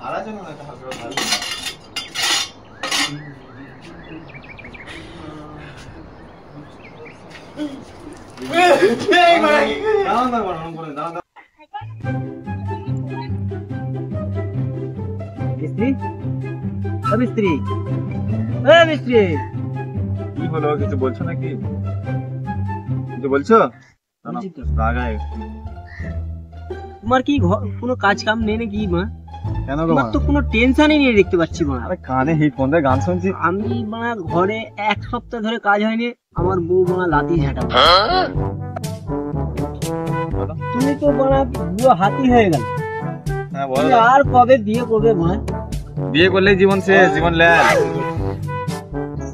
ভাড়া জন্য একটা হালকা ভালো এই মানে দাও না বড় করে দাও দাও মিস্ত্রি ও মিস্ত্রি কি হলো কিছু বলছো নাকি কিছু বলছো না রাগায় তোমার কি কোনো কাজ কাম নেই নাকি মা কেন গো তোমার তো কোনো টেনশনই নেই দেখতে পাচ্ছি মা আরে কানে হেডফোন দিয়ে গান শুনছি আমি মা ঘরে এক সপ্তাহ ধরে কাজ হয়নি আমার বউ মা লাতি ঝাঁটা তুমি তো মা বুড়ো হাতি হয়ে গেল হ্যাঁ বলো আর কবে বিয়ে করবে মা বিয়ে করলে জীবন শেষ জীবন ল্যাল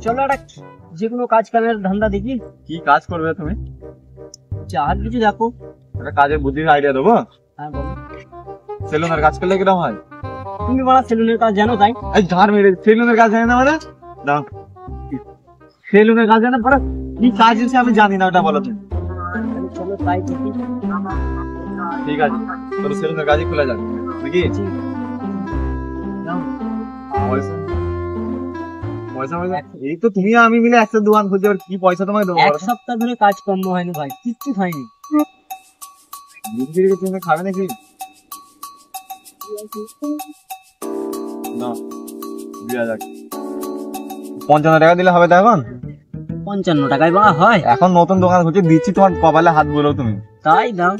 চলো একটা যে কোনো কাজ কামের ধান্দা দেখি কি কাজ করবে তুমি যা কিছু দেখো একটা কাজের বুদ্ধির আইডিয়া দেবো হ্যাঁ বলো সেলুনের কাজ করলে কিরকম হয় তুমি বলা সেলুনের কাজ জানো তাই এই ঝাড় মেরে সেলুনের কাজ জানি না মানে দাও সেলুনের কাজ জানা পরে কি কাজ আছে আমি জানি না ওটা বলো তুমি চলো তাই দেখি ঠিক আছে তোর সেলুনের কাজই খোলা যাবে নাকি পয়সা পয়সা পয়সা এই তো তুমি আমি মিলে একটা দোকান খুঁজে আর কি পয়সা তোমায় দেবো এক সপ্তাহ ধরে কাজ কম হয়নি ভাই কিচ্ছু হয়নি বিক্রি তুমি খাবে নাকি না 50 টাকা দিলে হবে তো এখন 55 টাকায় বা হয় এখন নতুন দোকান খুঁজে দিচ্ছি তোমার কপালে হাত বলো তুমি তাই দাও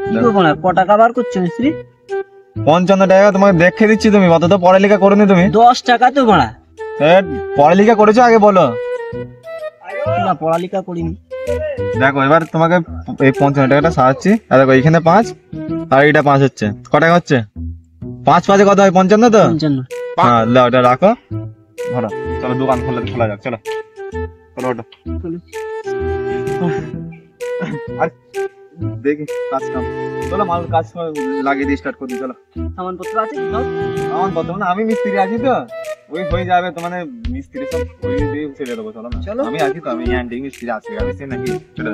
কি করবো না ক টাকা বার করছো মিস্ত্রি 55 টাকা তোমাকে দেখে দিচ্ছি তুমি অত তো পড়ালেখা করোনি তুমি 10 টাকা তো ভাড়া পড়ালেখা করেছো আগে বলো না পড়ালেখা করিনি দেখো এবার তোমাকে এই 55 টাকাটা সাজাচ্ছি আর দেখো এখানে 5 আর এটা 5 হচ্ছে ক টাকা হচ্ছে 5 5 কত হয় 55 তো 55 হ্যাঁ লাও এটা রাখো ধরো চলো দোকান খোলা যাক চলো চলো ওটা আর দেখি কাজ কাম চলো মাল কাজ লাগিয়ে দিয়ে স্টার্ট করি চলো সামানপত্র আছে দাও আমার বর্তমানে আমি মিস্ত্রি আছি তো ওই হয়ে যাবে তো মানে মিস্ত্রি সব ওই দিয়ে ছেড়ে দেবো চলো না চলো আমি আছি তো আমি হ্যান্ডিং মিস্ত্রি আছি আমি সে নাকি চলে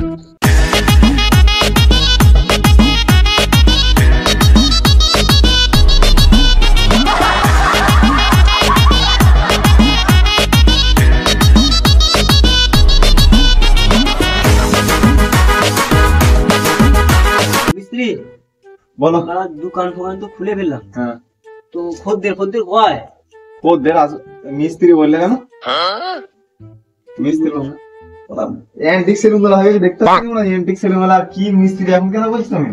মিস্ত্রি বলো দোকান ফোকান তো খুলে ফেললাম হ্যাঁ তো খদ্দের কয় ওদের মিস্ত্রি বললে কেন মিস্ত্রি অ্যান্টিক সেলুন গুলো আগে দেখতে পাচ্ছি না অ্যান্টিক সেলুন গুলো কি মিস্ত্রি এখন কেন বলছো তুমি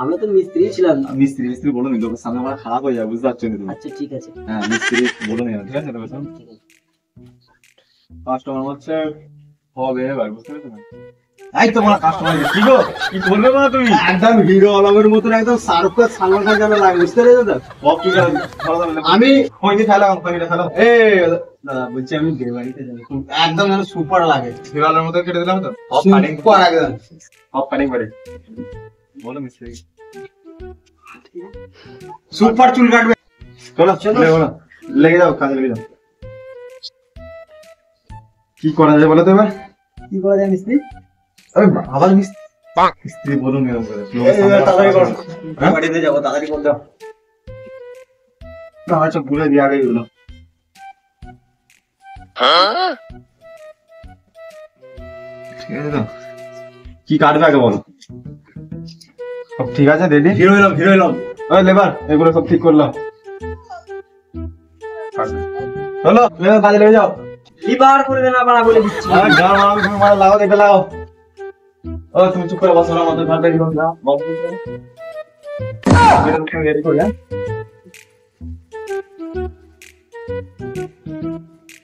আমরা তো মিস্ত্রি ছিলাম মিস্ত্রি বলো নি লোকের সামনে আমার খারাপ হয়ে যাবে বুঝতে পারছো না তুমি আচ্ছা ঠিক আছে হ্যাঁ মিস্ত্রি বলো নি ঠিক আছে তবে কাস্টমার হচ্ছে হবে এবার বুঝতে পারছো না এই তো বড় কাস্টমার কি গো কি বলবে না তুমি একদম হিরো আলমের মতন একদম শাহরুখ খান সালমান খান যেন লাগে বুঝতে পেরেছো তো সব কি আমি কইনি ফেলা কোম্পানিটা ফেলো এই দাদা বলছি আমি দেবাড়িতে যাব একদম যেন সুপার লাগে হিরো আলমের মতো কেটে দিলাম তো সব কাটিং সুপার একদম সব কাটিং করে বলো মিস্ত্রি সুপার চুল কাটবে চলো চলো বলো লেগে যাও কাজে লেগে যাও কি করা যায় বলো তো এবার কি করা যায় মিস্ত্রি আরে আবার মিস্ত্রি বলুন এরকম করে তাড়াতাড়ি করো বাড়িতে যাবো তাড়াতাড়ি করে দাও না আচ্ছা ভুলে দিয়ে আগে গেল ঠিক আছে তো কি কাটবে আগে বলো সব ঠিক আছে রেডি হিরো এলাম ওই লেবার এগুলো সব ঠিক করলাম চলো লেবার কাজে লেগে যাও লিবার করে দেনা বাড়া বলে দিচ্ছি গান মারানো তুমি মারা লাগাও দেখে লাগাও ও তুমি চুপ করে বসো না আমাদের ঘর রেডি করো না বস এটা তুমি রেডি করো না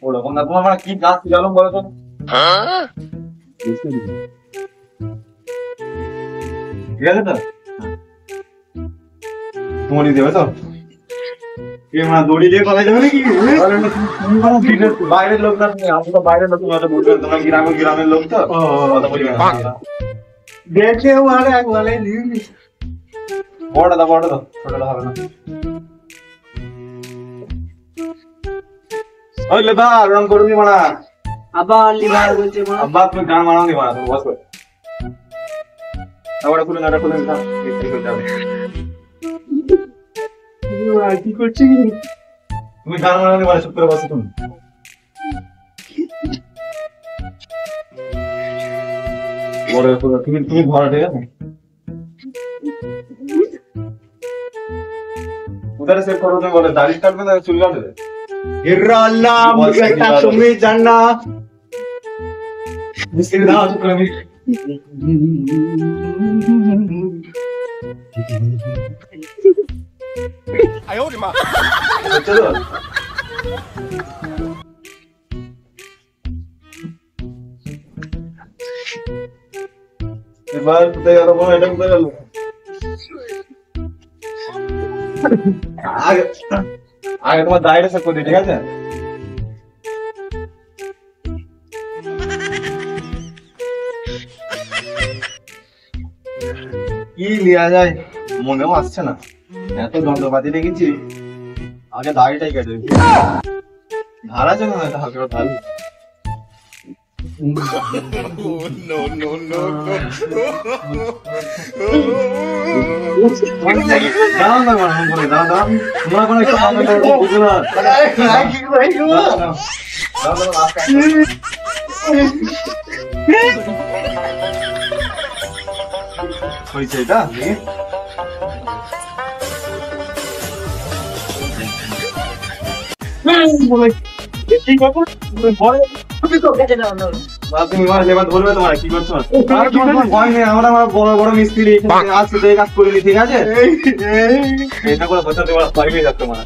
ওলা কোন না তোমার কি কাজ ছিল বলো তো হ্যাঁ ঠিক আছে তো তোমার দেবে তো ये मां दौड़ी लिए कॉलेज में की अरे तुम कौन फिर বাইরের লোক না তুমি আমি তো বাইরের লোক তোমাদের বলতে তোমরা গ্রামের লোক তো কথা বলি না দেখে ওরে এক वाले নিবি বড় দাও ছোটটা হবে না ওই লেবা রং করবি মানা আবার লিবার বলছে মা আব্বা তুমি গান মারাওনি মানা তুমি বস আবার খুলে না খুলে না ঠিক হয়ে যাবে কি করছি তুমি গান মারানি বাড়ি চুপ করে বসো তুমি তুমি তুমি ভরা ঠিক আছে उधर से करो तो बोले दाढ़ी काटবে না চুল কাটবে হিরা আল্লাহ মুঝে একটা তুমি জাননা মিস্ত্রি দাও চুপ করে আয়ো রে মা চলো এবার কোথায় গেল বলো এটা কোথায় গেল আগে আগে তোমার দায়টা সেট করে দিই ঠিক আছে কি লিয়া যায় মনেও আসছে না এত যন্ত্রপাতি দেখেছি আগে দাড়িটাই কেটে দিই ধার আছে না হালকা ধার হয়েছে এটা তুমি বলবে তোমার কি করছো ভয় নেই আমরা বড় বড় মিস্ত্রি আজকে তো এই কাজ করিনি ঠিক আছে এটা করে বসে তোমার পাইবে যাচ্ছে তোমার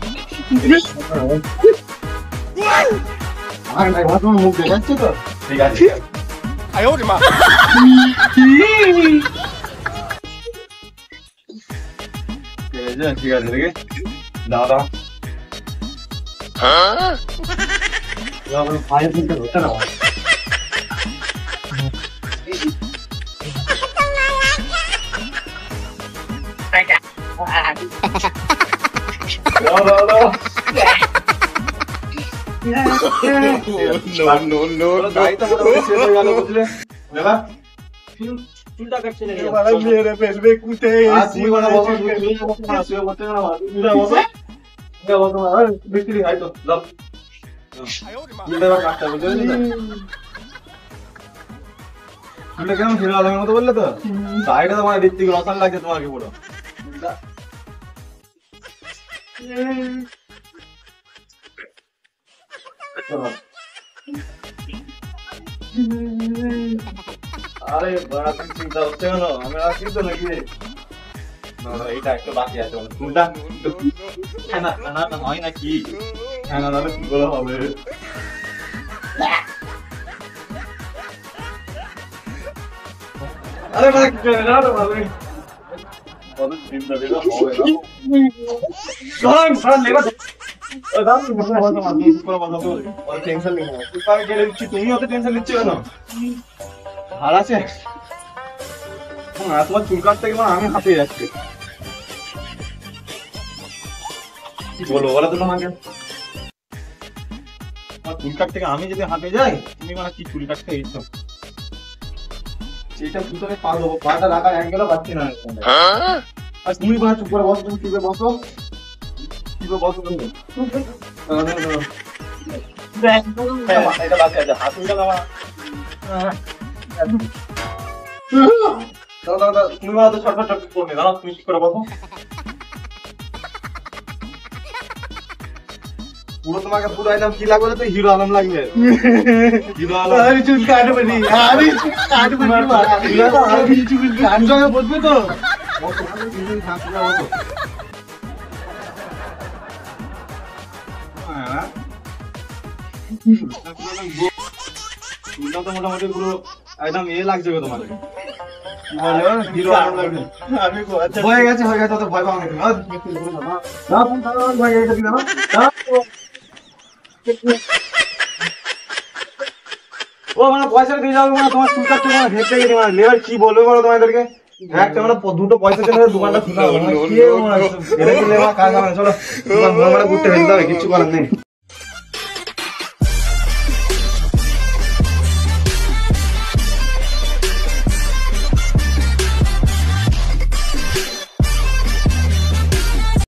আর ভাই তোমার মুখ দেখাচ্ছে তো ঠিক আছে আয়ো রে মা ঠিক আছে দেখে দাও দাও ফাইল কিন্তু হচ্ছে না চুলটা কাটছে না মেরে ফেলবে কুতে বিক্রি হয় তো কেমন ছিল আলমের মতো বললে তো সাইডে তো মানে ঋত্বিক রসান লাগছে তোমাকে পুরো আরে বড় চিন্তা হচ্ছে কেন আমি আর কিন্তু নাকি এইটা একটু বাকি আছে কোনটা না না না হয় না কি হ্যাঁ না কি বলা হবে আরে মানে কি করে না রে কত চিন্তা দিলো হবে না কোন ফ্রান লেবা দাম বসে বসে মারতে পুরো বসে আর টেনশন নেই তুই পারে গেলে তুমি অত টেনশন নিচ্ছ কেন আর আছে তোমার চুল কাটতে গেলে আমি হাতে যাচ্ছি কি বলবো বলো তো তোমাকে চুল কাটতে আমি যদি হাতে যাই তুমি মানে কি চুল কাটতে এসছো সেটা ভিতরে পা দেবো পাটা রাখার অ্যাঙ্গেলও পাচ্ছি না আর তুমি মানে চুপ করে বসো তুমি চুপে বসো চুপে বসো তুমি এটা বাকি আছে হাত উল্টা দেওয়া তুমি মানে তো ছটফট ছটফট করবে দাঁড়াও তুমি চুপ করে বসো পুরো তোমাকে পুরো একদম কি লাগবে তো হিরো আলম লাগবে হিরো আলম আমি চুল কাটবো নি আমি কাটবো নি আমি চুল কাটবো বলবে তো চুলটা তো মোটামুটি পুরো একদম লাগছে তোমার হিরো আলম লাগবে হয়ে গেছে তো ভয় পাও ও মানে পয়সা দিয়ে যাবে মানে তোমার চুল কাটতে মানে ভেটে গেছে মানে লেবার কি বলবে বলো তোমাদেরকে একটা মানে দুটো পয়সা চেয়ে দোকানটা খুলে হবে লেবার কাজ হবে চলো ঘুরতে ফেলতে হবে কিছু করার নেই